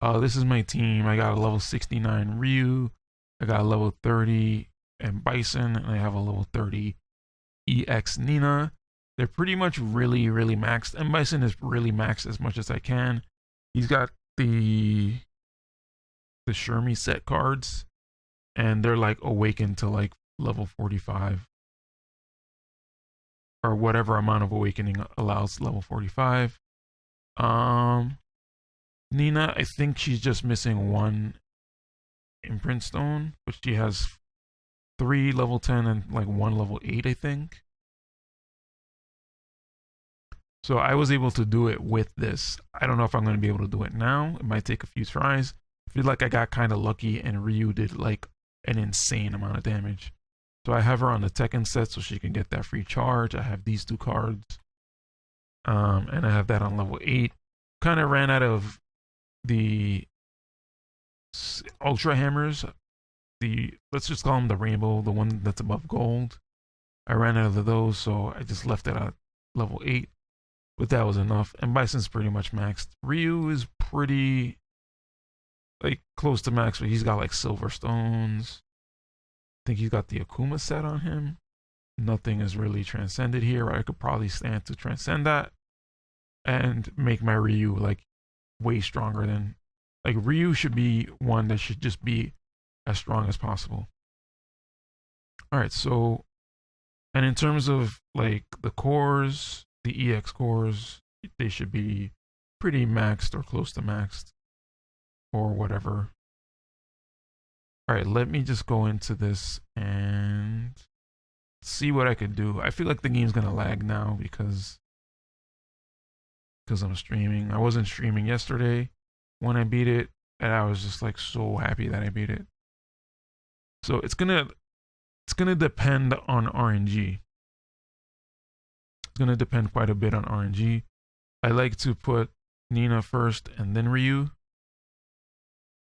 This is my team. I got a level 69 Ryu. I got a level 30 and Bison, and I have a level 30 EX Nina. They're pretty much really maxed, and Bison is really maxed as much as I can. He's got the Shermie set cards, and they're like awakened to like level 45 or whatever amount of awakening allows level 45. Um, Nina, I think she's just missing one imprint stone, but she has 3 level 10 and like 1 level 8, I think. So I was able to do it with this. I don't know if I'm going to be able to do it now. It might take a few tries. I feel like I got kind of lucky and Ryu did like an insane amount of damage. So I have her on the Tekken set so she can get that free charge. I have these 2 cards. And I have that on level 8. Kind of ran out of the Ultra Hammers. Let's just call them the Rainbow, the one that's above gold. I ran out of those, so I just left it at level 8. But that was enough. And Bison's pretty much maxed. Ryu is pretty like close to max, but he's got like silver stones. I think he's got the Akuma set on him. Nothing is really transcended here. I could probably stand to transcend that and make my Ryu like way stronger than like Ryu should be one that should just be as strong as possible. All right, so and in terms of like the cores, the EX cores, they should be pretty maxed or close to maxed or whatever. All right, let me just go into this and see what I could do. I feel like the game's gonna lag now because I'm streaming. I wasn't streaming yesterday when I beat it, and I was just like so happy that I beat it. So it's gonna depend on RNG. It's gonna depend quite a bit on RNG. I like to put Nina first and then Ryu,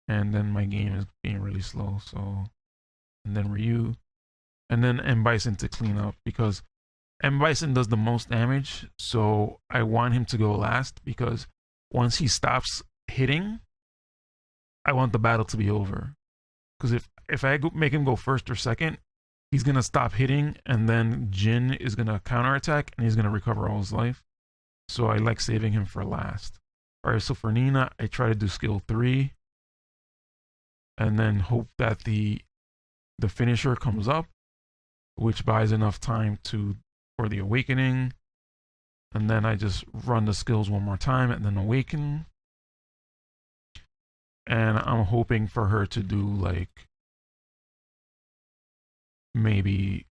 and then my game is being really slow. So, and then Ryu, and then M Bison to clean up because M Bison does the most damage. So I want him to go last because once he stops hitting, I want the battle to be over. Because if I make him go first or second, he's gonna stop hitting, and then Jin is gonna counterattack, and he's gonna recover all his life. So I like saving him for last. All right, so for Nina, I try to do skill 3, and then hope that the finisher comes up, which buys enough time for the awakening, and then I just run the skills one more time, and then awaken. And I'm hoping for her to do like maybe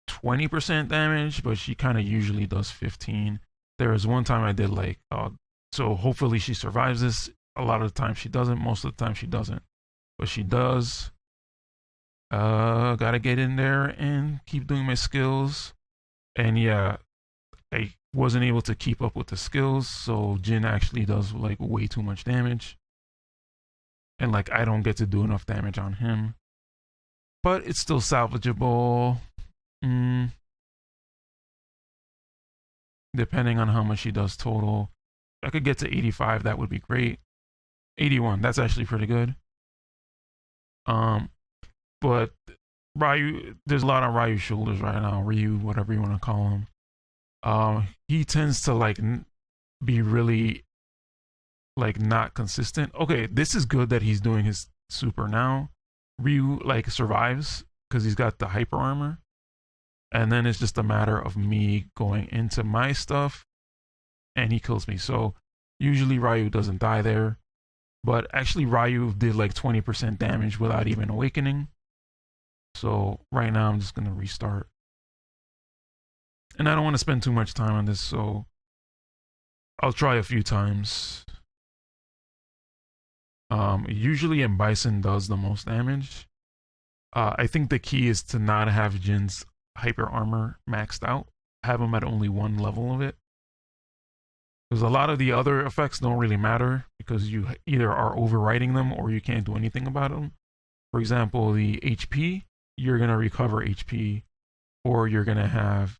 20% damage, but she kind of usually does 15. There was one time I did like, so hopefully she survives this. A lot of the time she doesn't, most of the time she doesn't, but she does. Gotta get in there and keep doing my skills. And yeah, I wasn't able to keep up with the skills, so Jin actually does like way too much damage. And like I don't get to do enough damage on him. But it's still salvageable. Depending on how much she does total. If I could get to 85, that would be great. 81, that's actually pretty good. But Ryu, there's a lot on Ryu's shoulders right now. Ryu, whatever you want to call him. He tends to like be really like not consistent. Okay, this is good that he's doing his super now. Ryu like survives because he's got the hyper armor, and then it's just a matter of me going into my stuff and he kills me. So usually Ryu doesn't die there, but actually Ryu did like 20% damage without even awakening. So right now I'm just gonna restart, and I don't want to spend too much time on this, so I'll try a few times. Usually M Bison does the most damage. I think the key is to not have Jin's hyper armor maxed out. Have him at only 1 level of it. Because a lot of the other effects don't really matter because you either are overriding them or you can't do anything about them. For example, the HP, you're going to recover HP, or you're going to have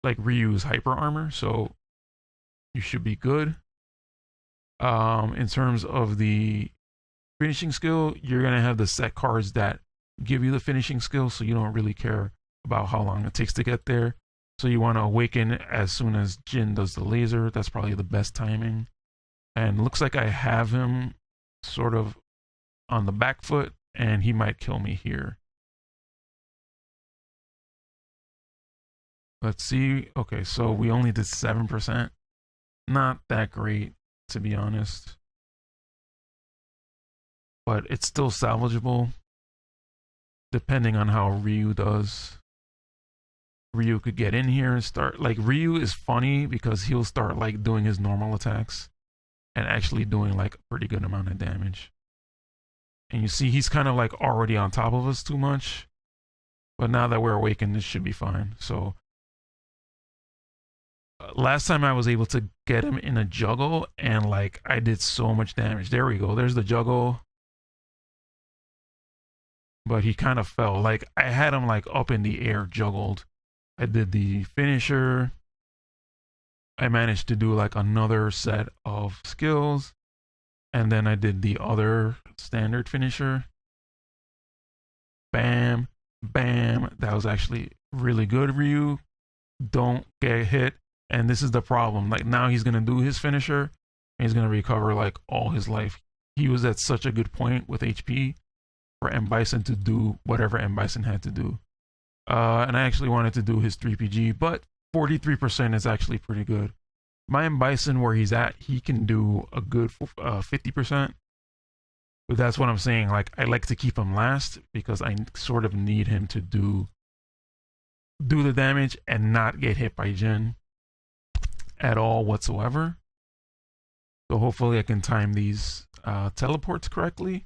like Ryu's hyper armor, so you should be good. In terms of the finishing skill, you're gonna have the set cards that give you the finishing skill, so you don't really care about how long it takes to get there. So you want to awaken as soon as Jin does the laser. That's probably the best timing. And looks like I have him sort of on the back foot, and he might kill me here. Let's see. Okay, so we only did 7%. Not that great, to be honest. But it's still salvageable, depending on how Ryu does. Ryu could get in here and start, like, Ryu is funny because he'll start like doing his normal attacks and actually doing like a pretty good amount of damage. And you see he's kind of like already on top of us too much, but now that we're awakened, this should be fine. So last time I was able to get him in a juggle, and like I did so much damage. There we go, there's the juggle. But he kind of fell. Like I had him like up in the air juggled. I did the finisher. I managed to do like another set of skills, and then I did the other standard finisher. Bam, bam. That was actually really good, Ryu. Don't get hit. And this is the problem. Like now he's gonna do his finisher, and he's gonna recover like all his life. He was at such a good point with HP for M. Bison to do whatever M. Bison had to do. And I actually wanted to do his 3PG, but 43% is actually pretty good. My M. Bison, where he's at, he can do a good 50%. But that's what I'm saying. Like, I like to keep him last because I sort of need him to do the damage and not get hit by Jin at all whatsoever. So hopefully I can time these teleports correctly.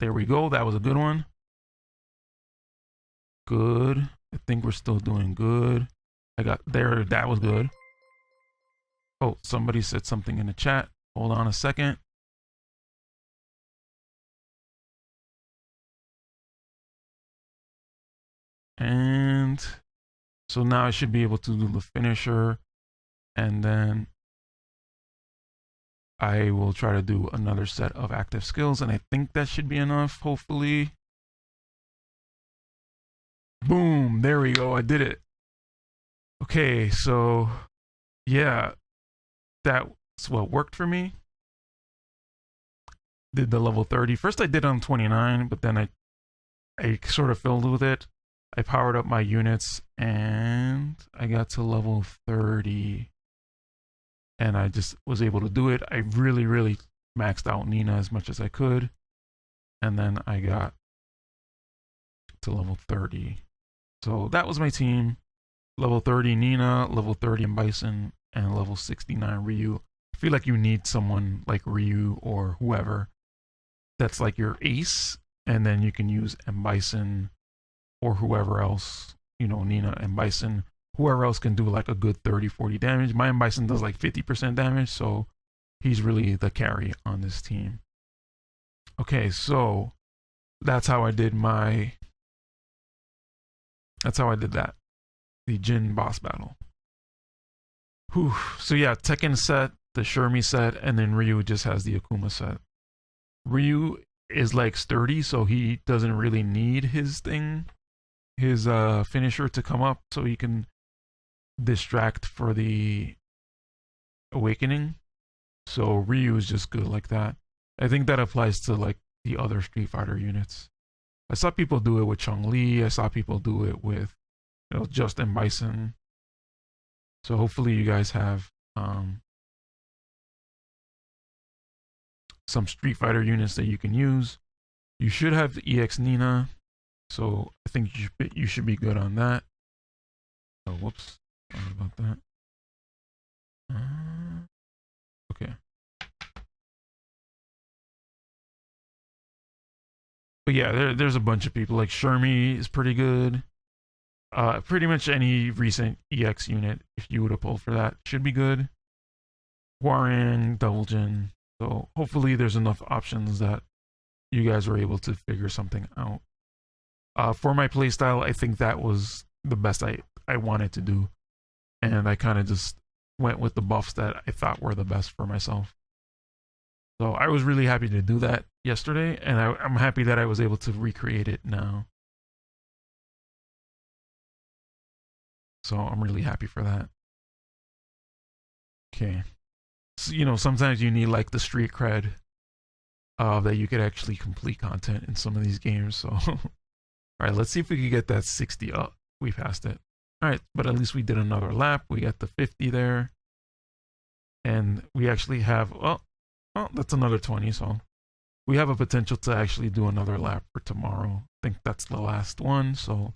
There we go. That was a good one. Good. I think we're still doing good. I got there. That was good. Oh, somebody said something in the chat. Hold on a second. And so now I should be able to do the finisher, and then I will try to do another set of active skills, and I think that should be enough, hopefully. Boom, there we go, I did it. Okay, so yeah, that's what worked for me. Did the level 30. First I did on 29, but then I sort of filled with it. I powered up my units and I got to level 30. And I just was able to do it. I really maxed out Nina as much as I could. And then I got to level 30. So that was my team. Level 30 Nina, level 30 M. Bison, and level 69 Ryu. I feel like you need someone like Ryu or whoever that's like your ace, and then you can use M. Bison or whoever else, you know, Nina, M. Bison, whoever else can do like a good 30-40 damage. My M. Bison does like 50% damage, so he's really the carry on this team. Okay, so that's how I did that. The Jin boss battle. Whew. So yeah, Tekken set, the Shermie set, and then Ryu just has the Akuma set. Ryu is like sturdy, so he doesn't really need his finisher to come up so he can distract for the awakening. So Ryu is just good like that. I think that applies to like the other Street Fighter units. I saw people do it with Chun-Li. I saw people do it with, you know, just M. Bison. So hopefully you guys have some Street Fighter units that you can use. You should have the EX Nina, so I think you should be good on that. Oh, whoops, sorry about that. Okay. But yeah, there's a bunch of people. Like Shermie is pretty good. Pretty much any recent EX unit, if you would have pulled for that, should be good. Hwoarang, Double Jin. So hopefully there's enough options that you guys were able to figure something out. For my playstyle, I think that was the best I wanted to do. And I kind of just went with the buffs that I thought were the best for myself. So I was really happy to do that yesterday, and I'm happy that I was able to recreate it now. So I'm really happy for that. Okay. So, you know, sometimes you need like the street cred that you could actually complete content in some of these games. So, all right, let's see if we can get that 60 up. We passed it. All right, but at least we did another lap. We got the 50 there. And we actually have, oh, that's another 20. So we have a potential to actually do another lap for tomorrow. I think that's the last one. So